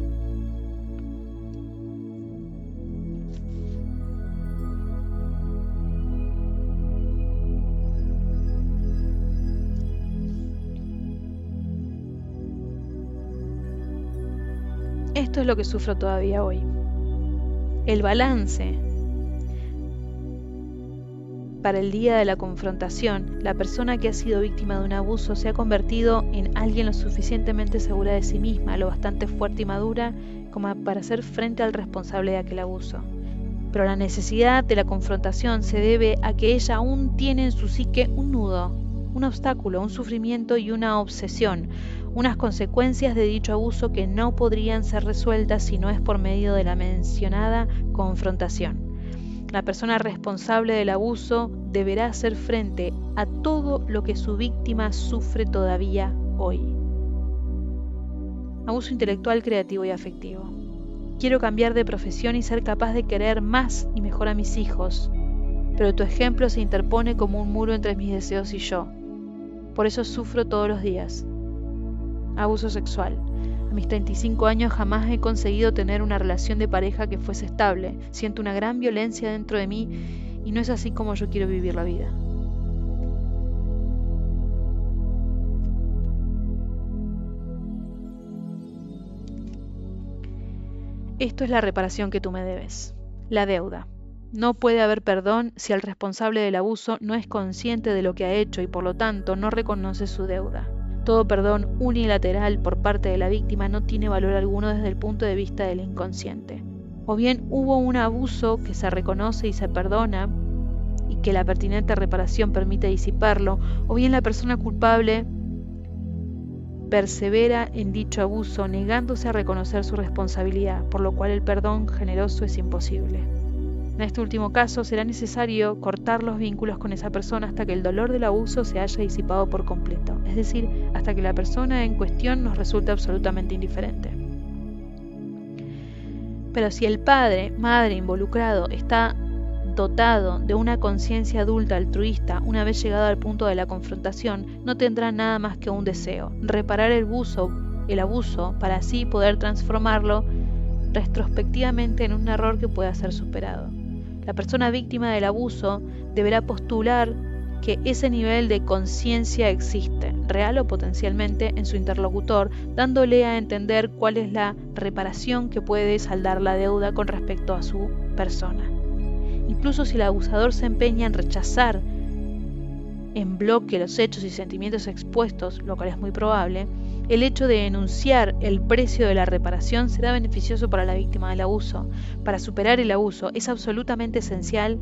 Esto es lo que sufro todavía hoy. El balance para el día de la confrontación, la persona que ha sido víctima de un abuso se ha convertido en alguien lo suficientemente segura de sí misma, lo bastante fuerte y madura como para hacer frente al responsable de aquel abuso. Pero la necesidad de la confrontación se debe a que ella aún tiene en su psique un nudo, un obstáculo, un sufrimiento y una obsesión, unas consecuencias de dicho abuso que no podrían ser resueltas si no es por medio de la mencionada confrontación. La persona responsable del abuso deberá hacer frente a todo lo que su víctima sufre todavía hoy. Abuso intelectual, creativo y afectivo. Quiero cambiar de profesión y ser capaz de querer más y mejor a mis hijos, pero tu ejemplo se interpone como un muro entre mis deseos y yo. Por eso sufro todos los días. Abuso sexual. A mis 35 años jamás he conseguido tener una relación de pareja que fuese estable. Siento una gran violencia dentro de mí y no es así como yo quiero vivir la vida. Esto es la reparación que tú me debes. La deuda. No puede haber perdón si el responsable del abuso no es consciente de lo que ha hecho y por lo tanto no reconoce su deuda. Todo perdón unilateral por parte de la víctima no tiene valor alguno desde el punto de vista del inconsciente. O bien hubo un abuso que se reconoce y se perdona y que la pertinente reparación permite disiparlo, o bien la persona culpable persevera en dicho abuso negándose a reconocer su responsabilidad, por lo cual el perdón generoso es imposible. En este último caso será necesario cortar los vínculos con esa persona hasta que el dolor del abuso se haya disipado por completo, es decir, hasta que la persona en cuestión nos resulte absolutamente indiferente. Pero si el padre, madre involucrado está dotado de una conciencia adulta altruista, una vez llegado al punto de la confrontación, no tendrá nada más que un deseo: reparar el abuso para así poder transformarlo retrospectivamente en un error que pueda ser superado. La persona víctima del abuso deberá postular que ese nivel de conciencia existe, real o potencialmente, en su interlocutor, dándole a entender cuál es la reparación que puede saldar la deuda con respecto a su persona. Incluso si el abusador se empeña en rechazar en bloque los hechos y sentimientos expuestos, lo cual es muy probable, el hecho de enunciar el precio de la reparación será beneficioso para la víctima del abuso. Para superar el abuso es absolutamente esencial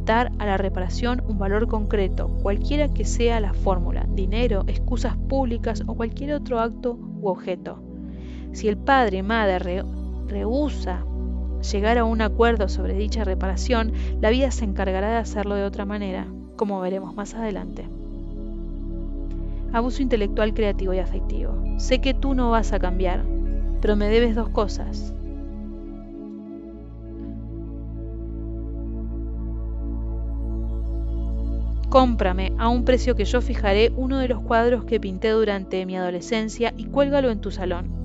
dar a la reparación un valor concreto, cualquiera que sea la fórmula: dinero, excusas públicas o cualquier otro acto u objeto. Si el padre madre rehúsa llegar a un acuerdo sobre dicha reparación, la vida se encargará de hacerlo de otra manera, como veremos más adelante. Abuso intelectual, creativo y afectivo. Sé que tú no vas a cambiar, pero me debes dos cosas. Cómprame a un precio que yo fijaré uno de los cuadros que pinté durante mi adolescencia y cuélgalo en tu salón.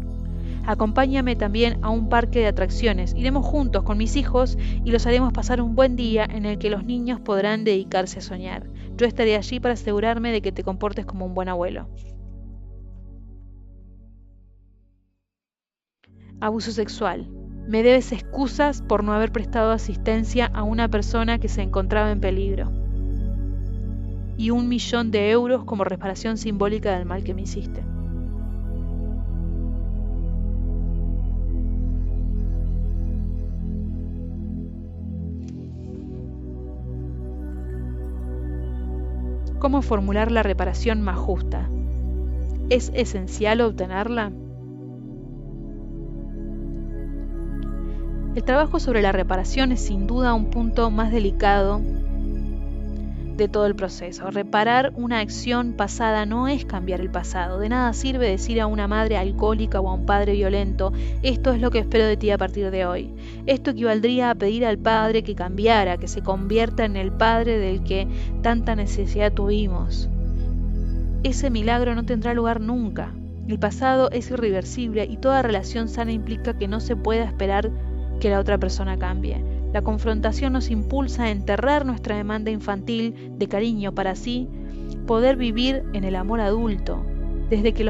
Acompáñame también a un parque de atracciones. Iremos juntos con mis hijos y los haremos pasar un buen día en el que los niños podrán dedicarse a soñar. Yo estaré allí para asegurarme de que te comportes como un buen abuelo. Abuso sexual. Me debes excusas por no haber prestado asistencia a una persona que se encontraba en peligro. Y 1 millón de euros como reparación simbólica del mal que me hiciste. ¿Cómo formular la reparación más justa? ¿Es esencial obtenerla? El trabajo sobre la reparación es sin duda un punto más delicado de todo el proceso. Reparar una acción pasada no es cambiar el pasado. De nada sirve decir a una madre alcohólica o a un padre violento: esto es lo que espero de ti a partir de hoy. Esto equivaldría a pedir al padre que cambiara, que se convierta en el padre del que tanta necesidad tuvimos. Ese milagro no tendrá lugar nunca. El pasado es irreversible y toda relación sana implica que no se pueda esperar que la otra persona cambie. La confrontación nos impulsa a enterrar nuestra demanda infantil de cariño para así poder vivir en el amor adulto. Desear que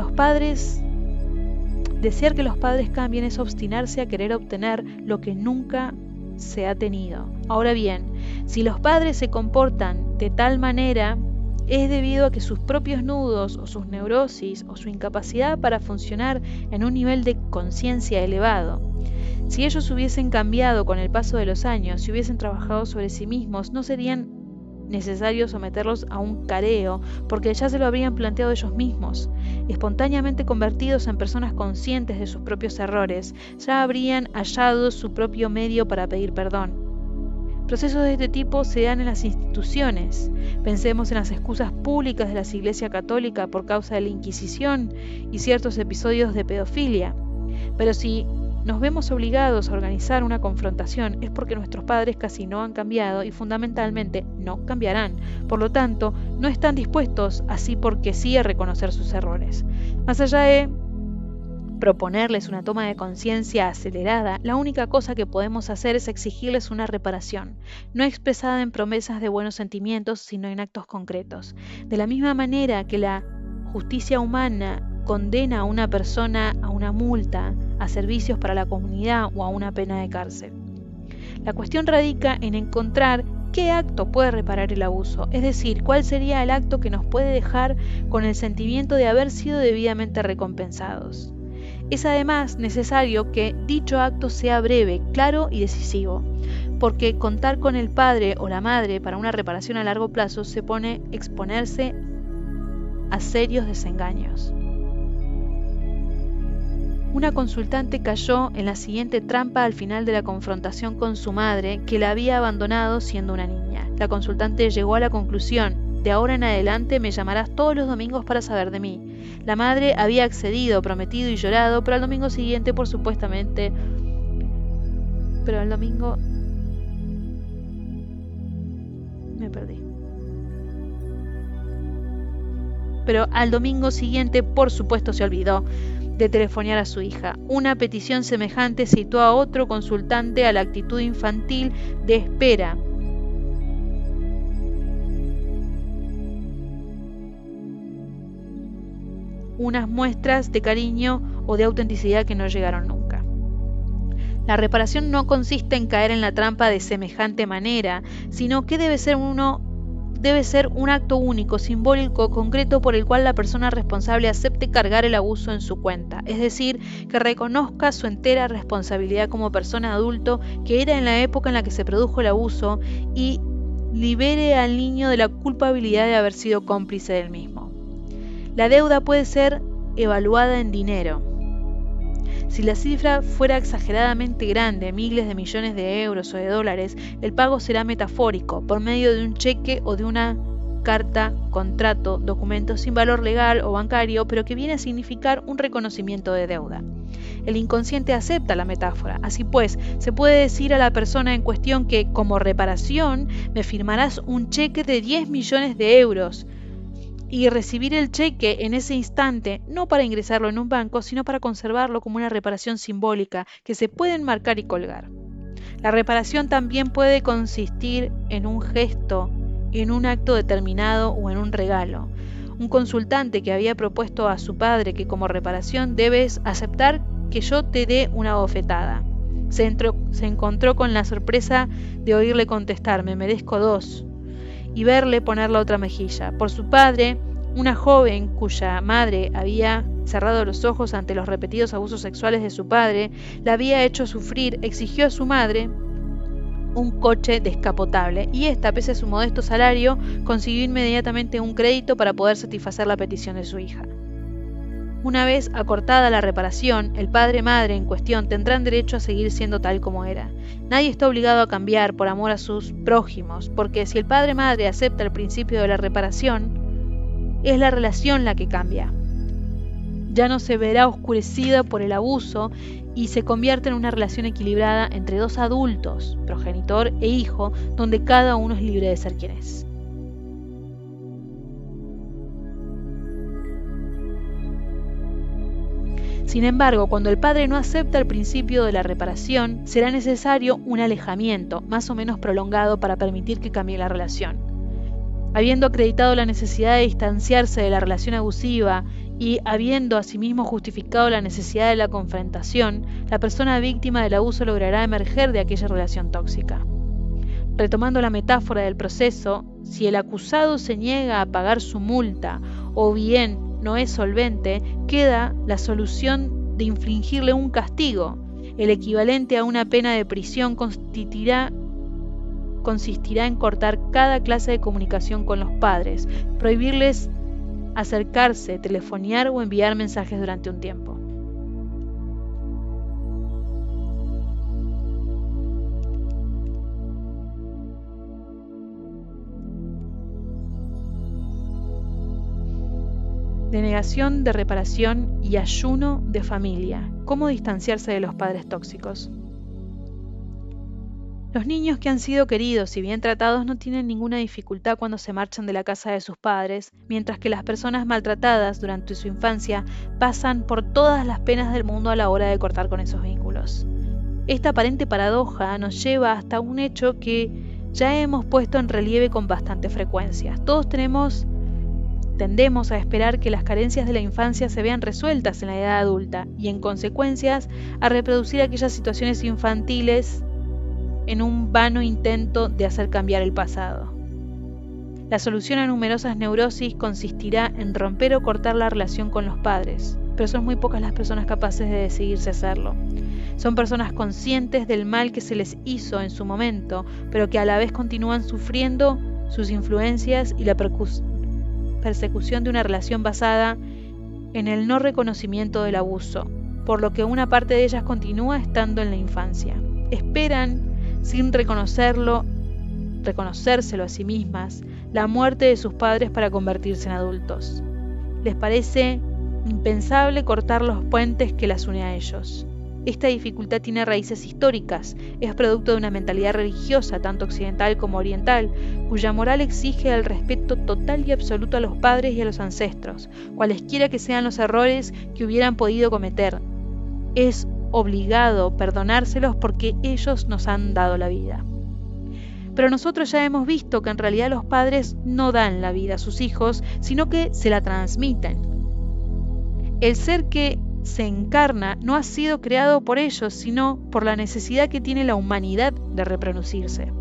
los padres cambien es obstinarse a querer obtener lo que nunca se ha tenido. Ahora bien, si los padres se comportan de tal manera, es debido a que sus propios nudos o sus neurosis o su incapacidad para funcionar en un nivel de conciencia elevado. Si ellos hubiesen cambiado con el paso de los años, si hubiesen trabajado sobre sí mismos, no serían necesario someterlos a un careo, porque ya se lo habrían planteado ellos mismos. Espontáneamente convertidos en personas conscientes de sus propios errores, ya habrían hallado su propio medio para pedir perdón. Procesos de este tipo se dan en las instituciones. Pensemos en las excusas públicas de la Iglesia Católica por causa de la Inquisición y ciertos episodios de pedofilia. Pero si nos vemos obligados a organizar una confrontación es porque nuestros padres casi no han cambiado y fundamentalmente no cambiarán. Por lo tanto, no están dispuestos así porque sí a reconocer sus errores. Más allá de proponerles una toma de conciencia acelerada, la única cosa que podemos hacer es exigirles una reparación, no expresada en promesas de buenos sentimientos, sino en actos concretos. De la misma manera que la justicia humana condena a una persona a una multa, a servicios para la comunidad o a una pena de cárcel. La cuestión radica en encontrar qué acto puede reparar el abuso, es decir, cuál sería el acto que nos puede dejar con el sentimiento de haber sido debidamente recompensados. Es además necesario que dicho acto sea breve, claro y decisivo, porque contar con el padre o la madre para una reparación a largo plazo se pone exponerse a serios desengaños. Una consultante cayó en la siguiente trampa al final de la confrontación con su madre, que la había abandonado siendo una niña. La consultante llegó a la conclusión: de ahora en adelante me llamarás todos los domingos para saber de mí. La madre había accedido, prometido y llorado, pero al domingo siguiente, Pero al domingo siguiente, por supuesto, se olvidó de telefonear a su hija. Una petición semejante citó a otro consultante a la actitud infantil de espera. Unas muestras de cariño o de autenticidad que no llegaron nunca. La reparación no consiste en caer en la trampa de semejante manera, sino que debe ser un acto único, simbólico, concreto, por el cual la persona responsable acepte cargar el abuso en su cuenta, es decir, que reconozca su entera responsabilidad como persona adulto que era en la época en la que se produjo el abuso y libere al niño de la culpabilidad de haber sido cómplice del mismo. La deuda puede ser evaluada en dinero. Si la cifra fuera exageradamente grande, miles de millones de euros o de dólares, el pago será metafórico, por medio de un cheque o de una carta, contrato, documento sin valor legal o bancario, pero que viene a significar un reconocimiento de deuda. El inconsciente acepta la metáfora. Así pues, se puede decir a la persona en cuestión que, como reparación, me firmarás un cheque de 10 millones de euros, y recibir el cheque en ese instante, no para ingresarlo en un banco, sino para conservarlo como una reparación simbólica que se puede enmarcar y colgar. La reparación también puede consistir en un gesto, en un acto determinado o en un regalo. Un consultante que había propuesto a su padre que como reparación debes aceptar que yo te dé una bofetada. Se encontró con la sorpresa de oírle contestar: me merezco 2. Y verle poner la otra mejilla. Por su padre, una joven cuya madre había cerrado los ojos ante los repetidos abusos sexuales de su padre, la había hecho sufrir, exigió a su madre un coche descapotable y ésta, pese a su modesto salario, consiguió inmediatamente un crédito para poder satisfacer la petición de su hija. Una vez acortada la reparación, el padre-madre en cuestión tendrán derecho a seguir siendo tal como era. Nadie está obligado a cambiar por amor a sus prójimos, porque si el padre-madre acepta el principio de la reparación, es la relación la que cambia. Ya no se verá oscurecida por el abuso y se convierte en una relación equilibrada entre dos adultos, progenitor e hijo, donde cada uno es libre de ser quien es. Sin embargo, cuando el padre no acepta el principio de la reparación, será necesario un alejamiento, más o menos prolongado, para permitir que cambie la relación. Habiendo acreditado la necesidad de distanciarse de la relación abusiva y habiendo asimismo justificado la necesidad de la confrontación, la persona víctima del abuso logrará emerger de aquella relación tóxica. Retomando la metáfora del proceso, si el acusado se niega a pagar su multa o bien no es solvente, queda la solución de infligirle un castigo. El equivalente a una pena de prisión consistirá en cortar cada clase de comunicación con los padres, prohibirles acercarse, telefonear o enviar mensajes durante un tiempo. Denegación de reparación y ayuno de familia. ¿Cómo distanciarse de los padres tóxicos? Los niños que han sido queridos y bien tratados no tienen ninguna dificultad cuando se marchan de la casa de sus padres, mientras que las personas maltratadas durante su infancia pasan por todas las penas del mundo a la hora de cortar con esos vínculos. Esta aparente paradoja nos lleva hasta un hecho que ya hemos puesto en relieve con bastante frecuencia. Todos tenemos Tendemos a esperar que las carencias de la infancia se vean resueltas en la edad adulta y, en consecuencias, a reproducir aquellas situaciones infantiles en un vano intento de hacer cambiar el pasado. La solución a numerosas neurosis consistirá en romper o cortar la relación con los padres, pero son muy pocas las personas capaces de decidirse hacerlo. Son personas conscientes del mal que se les hizo en su momento, pero que a la vez continúan sufriendo sus influencias y la persecución de una relación basada en el no reconocimiento del abuso, por lo que una parte de ellas continúa estando en la infancia. Esperan, sin reconosérselo a sí mismas, la muerte de sus padres para convertirse en adultos. Les parece impensable cortar los puentes que las une a ellos. Esta dificultad tiene raíces históricas, es producto de una mentalidad religiosa, tanto occidental como oriental, cuya moral exige el respeto total y absoluto a los padres y a los ancestros, cualesquiera que sean los errores que hubieran podido cometer. Es obligado perdonárselos porque ellos nos han dado la vida. Pero nosotros ya hemos visto que en realidad los padres no dan la vida a sus hijos, sino que se la transmiten. El ser que se encarna no ha sido creado por ellos, sino por la necesidad que tiene la humanidad de reproducirse.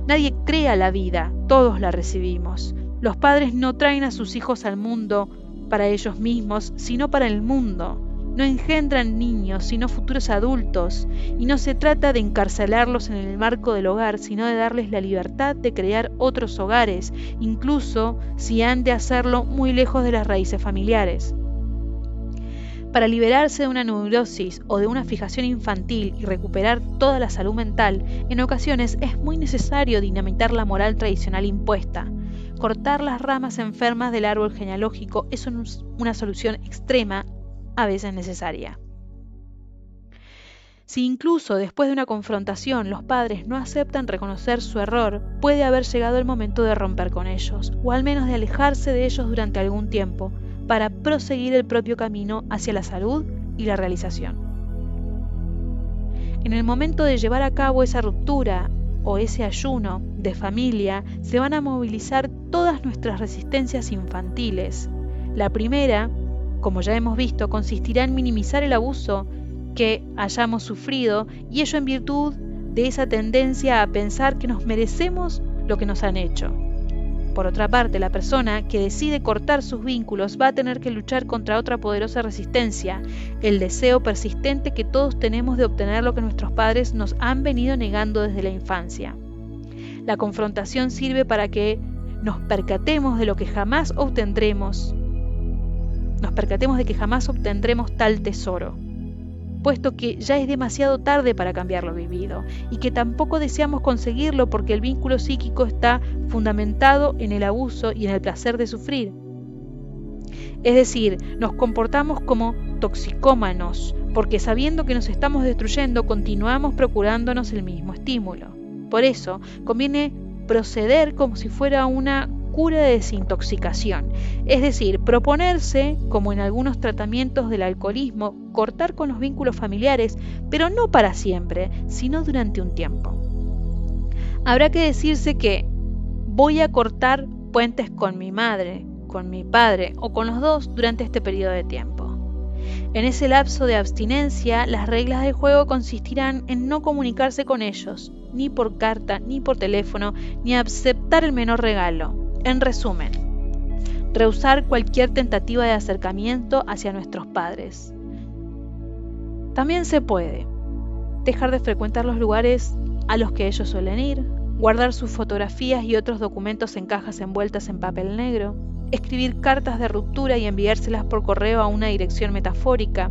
Nadie crea la vida, todos la recibimos. Los padres no traen a sus hijos al mundo para ellos mismos, sino para el mundo. No engendran niños, sino futuros adultos, y no se trata de encarcelarlos en el marco del hogar, sino de darles la libertad de crear otros hogares, incluso si han de hacerlo muy lejos de las raíces familiares. Para liberarse de una neurosis o de una fijación infantil y recuperar toda la salud mental, en ocasiones es muy necesario dinamitar la moral tradicional impuesta. Cortar las ramas enfermas del árbol genealógico es una solución extrema, a veces necesaria. Si incluso después de una confrontación los padres no aceptan reconocer su error, puede haber llegado el momento de romper con ellos, o al menos de alejarse de ellos durante algún tiempo, para proseguir el propio camino hacia la salud y la realización. En el momento de llevar a cabo esa ruptura o ese ayuno de familia, se van a movilizar todas nuestras resistencias infantiles. La primera, como ya hemos visto, consistirá en minimizar el abuso que hayamos sufrido, y ello en virtud de esa tendencia a pensar que nos merecemos lo que nos han hecho. Por otra parte, la persona que decide cortar sus vínculos va a tener que luchar contra otra poderosa resistencia, el deseo persistente que todos tenemos de obtener lo que nuestros padres nos han venido negando desde la infancia. La confrontación sirve para que nos percatemos de que jamás obtendremos tal tesoro, puesto que ya es demasiado tarde para cambiar lo vivido, y que tampoco deseamos conseguirlo porque el vínculo psíquico está fundamentado en el abuso y en el placer de sufrir. Es decir, nos comportamos como toxicómanos, porque sabiendo que nos estamos destruyendo, continuamos procurándonos el mismo estímulo. Por eso, conviene proceder como si fuera una cura de desintoxicación, es decir, proponerse, como en algunos tratamientos del alcoholismo, cortar con los vínculos familiares, pero no para siempre, sino durante un tiempo. Habrá que decirse que voy a cortar puentes con mi madre, con mi padre o con los dos durante este periodo de tiempo. En ese lapso de abstinencia, las reglas del juego consistirán en no comunicarse con ellos, ni por carta, ni por teléfono, ni aceptar el menor regalo. En resumen, rehusar cualquier tentativa de acercamiento hacia nuestros padres. También se puede dejar de frecuentar los lugares a los que ellos suelen ir, guardar sus fotografías y otros documentos en cajas envueltas en papel negro, escribir cartas de ruptura y enviárselas por correo a una dirección metafórica.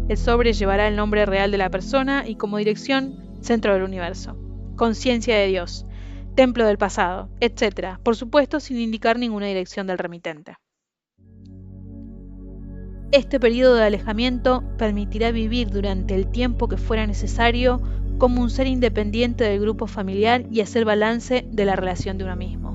El sobre llevará el nombre real de la persona y como dirección, centro del universo, conciencia de Dios, templo del pasado, etc., por supuesto sin indicar ninguna dirección del remitente. Este periodo de alejamiento permitirá vivir durante el tiempo que fuera necesario como un ser independiente del grupo familiar y hacer balance de la relación de uno mismo.